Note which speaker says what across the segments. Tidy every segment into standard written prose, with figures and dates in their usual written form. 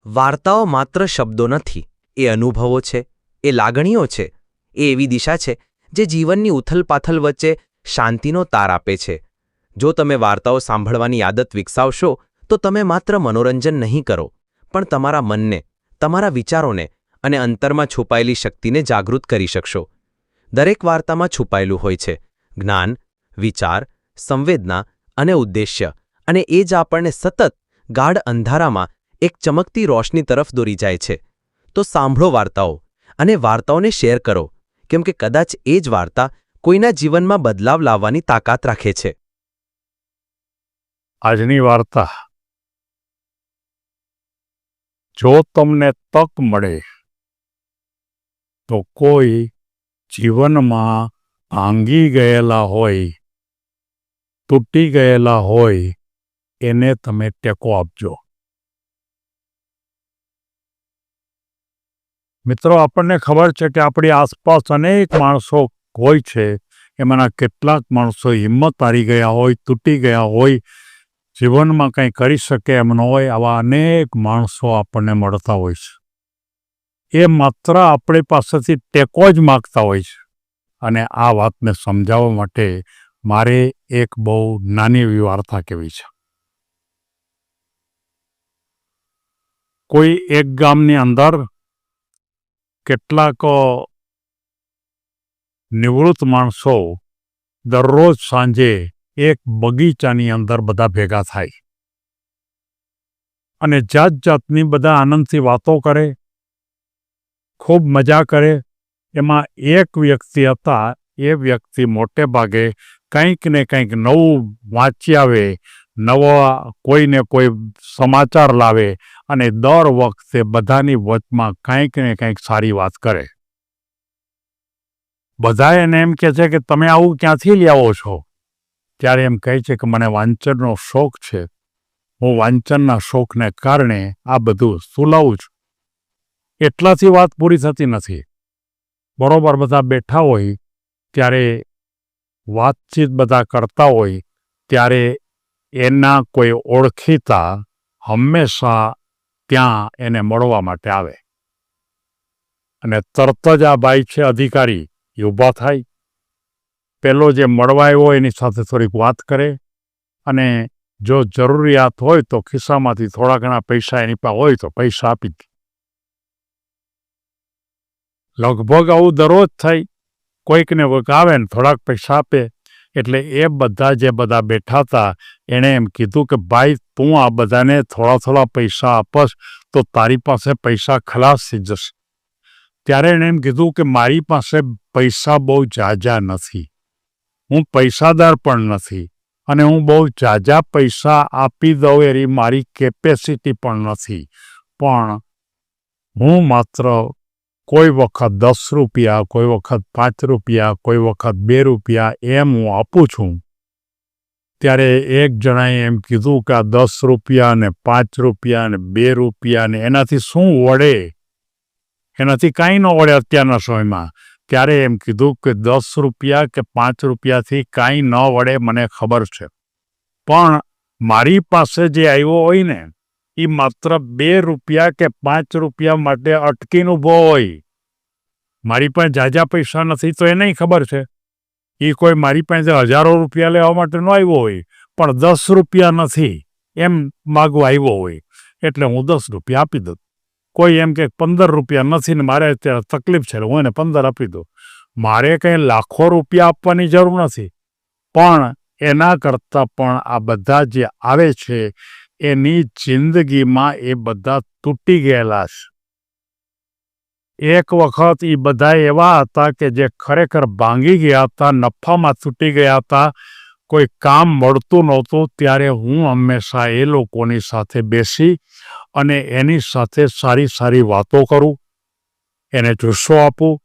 Speaker 1: વાર્તાઓ માત્ર શબ્દો નથી, એ અનુભવો છે, એ લાગણીઓ છે, એ એવી દિશા છે જે જીવનની ઉથલપાથલ વચ્ચે શાંતિનો તાર આપે છે. જો તમે વાર્તાઓ સાંભળવાની આદત વિકસાવશો તો તમે માત્ર મનોરંજન નહીં કરો, પણ તમારા મનને, તમારા વિચારોને અને અંતરમાં છુપાયેલી શક્તિને જાગૃત કરી શકશો. દરેક વાર્તામાં છુપાયેલું હોય છે જ્ઞાન, વિચાર, સંવેદના અને ઉદ્દેશ્ય, અને એ જ આપણને સતત ગાઢ અંધારામાં એક ચમકતી રોશની તરફ દોરી જાય છે. તો સાંભળો વાર્તાઓ, અને વાર્તાઓને શેર કરો, કેમ કે કદાચ એ જ વાર્તા કોઈના જીવનમાં બદલાવ લાવવાની તાકાત રાખે છે.
Speaker 2: આજની વાર્તા. જો તમને તક મળે તો કોઈ જીવનમાં ભાંગી ગયેલા હોય, તૂટી ગયેલા હોય, એને તમે ટેકો આપજો. મિત્રો, આપણને ખબર છે કે આપણી આસપાસ અનેક માણસો હોય છે. એમાંના કેટલાક માણસો હિંમત હારી ગયા હોય, તૂટી ગયા હોય, જીવનમાં કંઈ કરી શકે એમ ન હોય. આવા અનેક માણસો આપણને મળતા હોય છે. એ માત્ર આપણી પાસેથી ટેકો જ માગતા હોય છે. અને આ વાતને સમજાવવા માટે મારે એક બહુ નાની એવી વાર્તા કહેવી છે. કોઈ એક ગામની અંદર કેટલાક નિવૃત્ત માણસો દરરોજ સાંજે એક બગીચાની અંદર બધા ભેગા થાય અને જાત જાતની બધા આનંદથી વાતો કરે, ખૂબ મજા કરે. એમાં એક વ્યક્તિ હતા, એ વ્યક્તિ મોટે ભાગે કંઈક ને કંઈક નવું વાંચી આવે, નવા કોઈને કોઈ સમાચાર લાવે અને દર વખતે બધાની વચમાં કંઈક ને કંઈક સારી વાત કરે. બધા એને એમ કહે છે કે તમે આવું ક્યાંથી લાવો છો? ત્યારે એમ કહે છે કે મને વાંચનનો શોખ છે. હું વાંચનના શોખને કારણે આ બધું સુલાવું છું. એટલાથી વાત પૂરી થતી નથી. બરોબર બધા બેઠા હોય ત્યારે વાતચીત બધા કરતા હોય ત્યારે એના કોઈ ઓળખીતા હંમેશા ત્યાં એને મળવા માટે આવે. અને તરત જ આ ભાઈ છે અધિકારી એ ઊભા થાય. પેલો જે મળવા આવ્યો એની સાથે થોડીક વાત કરે અને જો જરૂરિયાત હોય તો ખિસ્સામાંથી થોડા ઘણા પૈસા એની પાસે હોય તો પૈસા આપી દે. લગભગ આવું દરરોજ થાય. કોઈકને કોઈક આવે ને થોડાક પૈસા આપે. એટલે એ બધા જે બધા બેઠા હતા એણે એમ કીધું કે ભાઈ, તું આ બધાને થોડા થોડા પૈસા આપસ તો તારી પાસે પૈસા ખલાસ થઈ જશે. ત્યારે એણે એમ કીધું કે મારી પાસે પૈસા બહુ ઝાઝા નથી, હું પૈસાદાર પણ નથી, અને હું બહુ ઝાઝા પૈસા આપી દઉં એવી મારી કેપેસિટી પણ નથી. પણ હું માત્ર કોઈ વખત 10 રૂપિયા, કોઈ વખત 5 રૂપિયા, કોઈ વખત 2 રૂપિયા એમ હું આપું છું. ત્યારે એક જણાએ એમ કીધું કે આ 10 રૂપિયા ને 5 રૂપિયા ને 2 રૂપિયા ને એનાથી શું વળે? એનાથી કાંઈ ન વળે અત્યારના સમયમાં. ત્યારે એમ કીધું કે 10 રૂપિયા કે 5 રૂપિયાથી કાંઈ ન વળે મને ખબર છે, પણ મારી પાસે જે આવ્યો હોય ને એ માત્ર 2 રૂપિયા કે 5 રૂપિયા માટે અટકીને ઊભો હોય. મારી પાસે ઝાઝા પૈસા નથી તો એને ખબર છે. એ કોઈ મારી પાસે હજારો રૂપિયા લેવા માટે ન આવ્યો હોય, પણ 10 રૂપિયા નથી એમ માગવા આવ્યો હોય, એટલે હું 10 રૂપિયા આપી દઉં. કોઈ એમ કે 15 રૂપિયા નથી ને મારે અત્યારે તકલીફ છે, હું એને 15 આપી દઉં. મારે કંઈ લાખો રૂપિયા આપવાની જરૂર નથી, પણ એના કરતાં પણ આ બધા જે આવે છે એની જિંદગીમાં એ બધા તૂટી ગયેલા છે. એક વખત એ બધા એવા હતા કે જે ખરેખર ભાંગી ગયા હતા, નફામાં તૂટી ગયા હતા, કોઈ કામ મળતું નહોતું. ત્યારે હું હંમેશા એ લોકોની સાથે બેસી અને એની સાથે સારી સારી વાતો કરું, એને જુસ્સો આપું,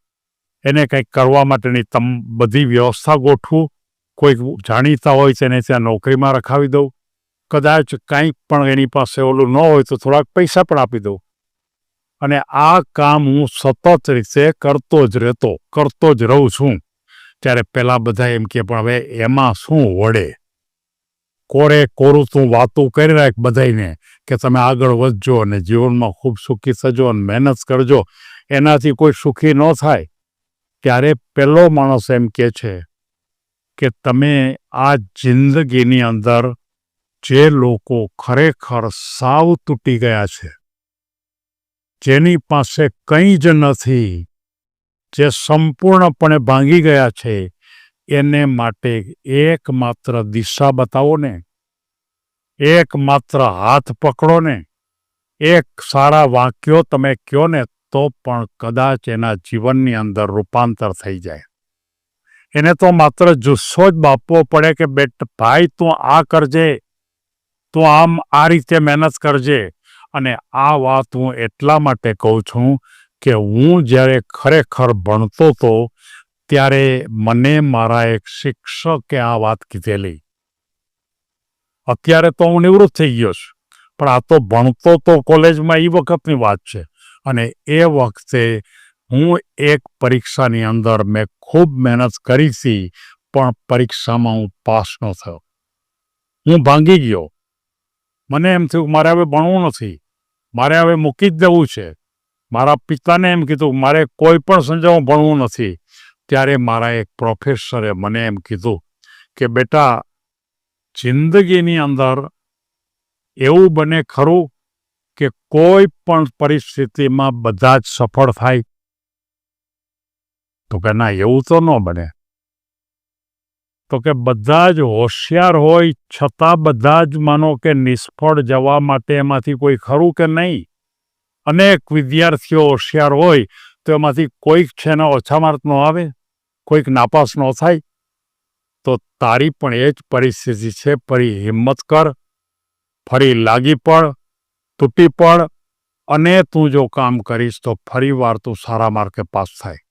Speaker 2: એને કંઈક કરવા માટેની બધી વ્યવસ્થા ગોઠવું. કોઈક જાણીતા હોય તેને ત્યાં નોકરીમાં રખાવી દઉં. કદાચ કંઈક પણ એની પાસે ઓલું ન હોય તો થોડાક પૈસા પણ આપી દઉં. અને આ કામ હું સતત રીતે કરતો જ રહું છું. ત્યારે પેલા બધા એમ કે પણ હવે એમાં શું વળે? કોરે કોરું તું વાતું કરી રાખ બધાને કે તમે આગળ વધજો અને જીવનમાં ખૂબ સુખી થજો અને મહેનત કરજો, એનાથી કોઈ સુખી ન થાય, ત્યારે પહેલો માણસ એમ કહે છે કે તમે આ જિંદગીની અંદર જે લોકો ખરેખર સાવ તૂટી ગયા છે, જેની પાસે કંઈ જ નથી, જે સંપૂર્ણપણે ભાંગી ગયા છે, એને માટે એકમાત્ર દિશા બતાવો ને, એકમાત્ર હાથ પકડો ને, એક સારા વાક્યો તમે કહો ને, તો પણ કદાચ એના જીવનની અંદર રૂપાંતર થઈ જાય. એને તો માત્ર જુસ્સો જ બાપવો પડે કે ભાઈ તું આ કરજે, તું આ રીતે મહેનત કરજે. અને આ વાત હું એટલા માટે કહું છું કે હું જ્યારે ખરેખર ભણતો હતો ત્યારે મને મારા એક શિક્ષકે આ વાત કીધેલી. અત્યારે તો હું નિવૃત્ત થઈ ગયો છું, પણ આ તો ભણતો તો કોલેજમાં એ વખતની વાત છે. અને એ વખતે હું એક પરીક્ષાની અંદર મેં ખૂબ મહેનત કરી હતી, પણ પરીક્ષામાં હું પાસ ન થયો. હું ભાંગી ગયો. મને એમ થયું મારે હવે ભણવું નથી, મારે હવે મૂકી જ દેવું છે. મારા પિતાને એમ કીધું મારે કોઈ પણ સંજોગોમાં ભણવું નથી. ત્યારે મારા એક પ્રોફેસરે મને એમ કીધું કે બેટા, જિંદગીની અંદર એવું બને ખરું કે કોઈ પણ પરિસ્થિતિમાં બધા જ સફળ થાય? તો કે ના, એવું તો ન બને. તો કે બધા જ હોશિયાર હોય છતાં બધા જ માનો કે નિષ્ફળ જવા માટે એમાંથી કોઈ ખરું કે નહીં? અનેક વિદ્યાર્થીઓ હોશિયાર હોય તો એમાંથી કોઈક છે ને ઓછા માર્ક ન આવે, કોઈક નાપાસ ન થાય. તો તારી પણ એ જ પરિસ્થિતિ છે. ફરી હિંમત કર, ફરી લાગી પડ, તૂટી પડ, અને તું જો કામ કરીશ તો ફરી વાર તું સારા માર્કે પાસ થાય.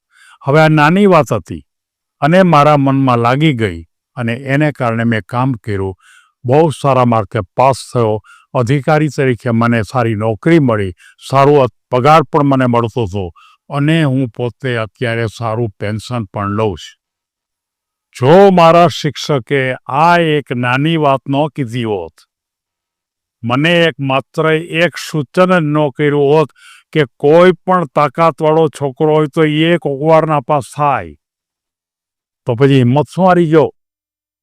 Speaker 2: હવે આ નાની વાત હતી અને મારા મનમાં લાગી ગઈ, અને એને કારણે મેં કામ કર્યું. બહુ સારા માર્કે પાસ થયો. અધિકારી તરીકે મને સારી નોકરી મળી, સારો પગાર પણ મને મળતો હતો, અને હું પોતે અત્યારે સારું પેન્શન પણ લઉં છું. જો મારા શિક્ષકે આ એક નાની વાત ન કીધી હોત, મને માત્ર એક સૂચન જ ન કર્યું હોત કે કોઈ પણ તાકાતવાળો છોકરો હોય તો એક વાર નાપાસ થાય, તો પછી હિંમત શું હારી ગયો?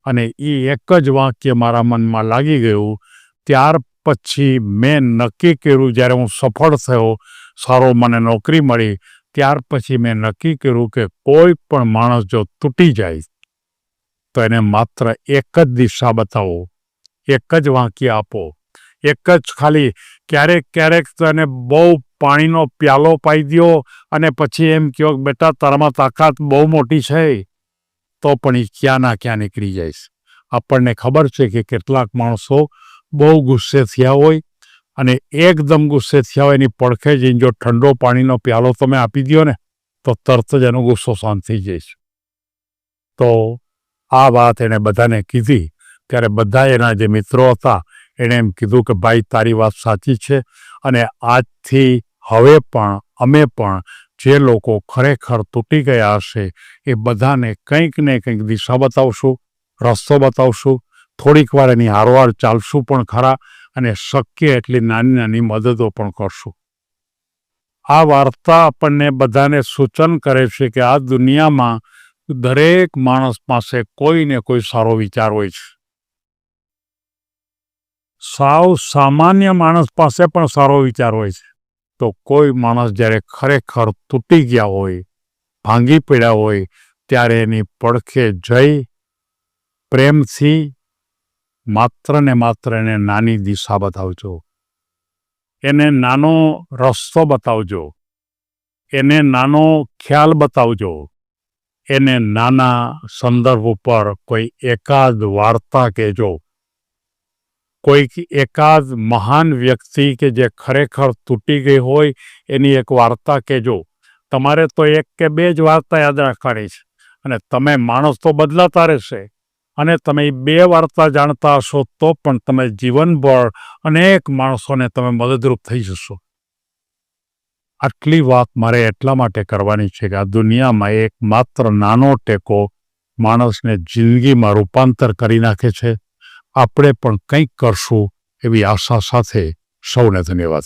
Speaker 2: અને એ એક જ વાક્ય મારા મનમાં લાગી ગયું. ત્યાર પછી મેં નક્કી કર્યું, જ્યારે હું સફળ થયો, સારો મને નોકરી મળી, ત્યાર પછી મેં નક્કી કર્યું કે કોઈ પણ માણસ જો તૂટી જાય તો એને માત્ર એક જ દિશા બતાવો, એક જ વાક્ય આપો, એક જ ખાલી ક્યારેક તો એને બહુ પાણીનો પ્યાલો પાઈ દો અને પછી એમ કહો બેટા તારામાં તાકાત બહુ મોટી છે, તો પણ એ ક્યાં ના ક્યાં નીકળી જાય. આપણને ખબર છે કે કેટલાક માણસો બહુ ગુસ્સે થયા હોય અને એકદમ ગુસ્સે થયા હોય, એની પડખે જઈને જો ઠંડો પાણીનો પ્યાલો તમે આપી દો ને તો તરત જ એનો ગુસ્સો શાંત થઈ જાય છે. તો આ વાત એણે બધાને કીધી ત્યારે બધા એના જે મિત્રો હતા એણે એમ કીધું કે ભાઈ તારી વાત સાચી છે, અને આજથી હવે પણ અમે પણ જે લોકો ખરેખર તૂટી ગયા હશે એ બધાને કંઈક ને કંઈક દિશા બતાવશું, રસ્તો બતાવશું, થોડીક વાર એની હારવાર ચાલશું પણ ખરા, અને શક્ય એટલી નાની નાની મદદો પણ કરશું. આ વાર્તા આપણને બધાને સૂચન કરે છે કે આ દુનિયામાં દરેક માણસ પાસે કોઈ ને કોઈ સારો વિચાર હોય છે. સાવ સામાન્ય માણસ પાસે પણ સારો વિચાર હોય છે. તો કોઈ માણસ જ્યારે ખરેખર તૂટી ગયા હોય, ભાંગી પડ્યા હોય, ત્યારે એની પડખે જઈ પ્રેમથી માત્ર ને માત્ર એને નાની દિશા બતાવજો, એને નાનો રસ્તો બતાવજો, એને નાનો ખ્યાલ બતાવજો, એને નાના સંદર્ભ ઉપર કોઈ એકાદ વાર્તા કહેજો, કોઈક એકાદ મહાન વ્યક્તિ કે જે ખરેખર તૂટી ગઈ હોય એની એક વાર્તા કહેજો. તમારે તો એક કે બે જ વાર્તા યાદ રાખવાની છે, અને તમે માણસ તો બદલાતા રહેશે, અને તમે એ બે વાર્તા જાણતા હશો તો પણ તમે જીવનભર અનેક માણસોને તમે મદદરૂપ થઈ જશો. આટલી વાત મારે એટલા માટે કરવાની છે કે આ દુનિયામાં એક માત્ર નાનો ટેકો માણસને જિંદગીમાં રૂપાંતર કરી નાખે છે. આપણે પણ કંઈક કરશું એવી આશા સાથે સૌને ધન્યવાદ.